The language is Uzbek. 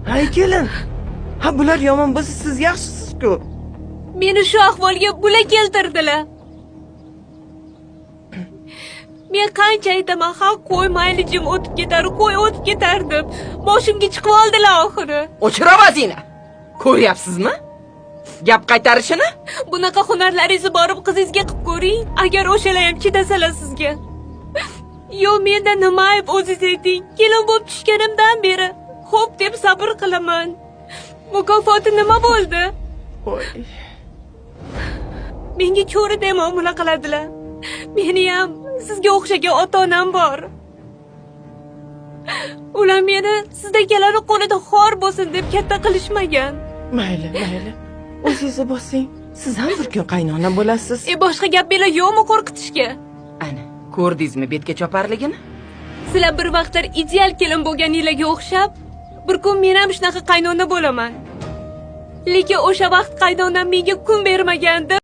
Hay kelin. Ha bular yomon bo'lsa siz yaxshisiz-ku. Meni shu ahvolga bular keltirdilar. Men qancha aytaman, ha qo'y mayli jim o'tib ketar, qo'y o'tib ketar deb. Boshimga chiqib oldilar oxiri. O'chira ovozingni. Ko'ryapsizmi? Gap qaytarishini? Bunaqa hunarlaringizni borib qizingizga qilib ko'ring, agar o'shalar ham chidasalar sizga. Yo, menda nima ayb o'zingiz ayting. Kelin bo'lib tushganimdan beri xo'p deb sabr qilaman. Mukofoti nima bo'ldi? Voy. Menga ko'ri dema bunaqa qiladilar. Meni ham sizga o'xshagan ota-onam bor. Ular meni sizdagilarning qo'lida xor bo'lsin deb katta qilishmagan. Mayli. O'zingizni bosing. Siz ham bir kun qaynona bo'lasiz. Boshqa gap bela yo'qmi qo'rqitishga? Ana, ko'rdingizmi betga choparligini? Sizlar bir vaqtlar ideal kelin bo'lganinglarga o'xshab, bir kun men ham shunaqa qaynona bo'laman. Lekin o'sha vaqt qaynonam menga kun bermagandi.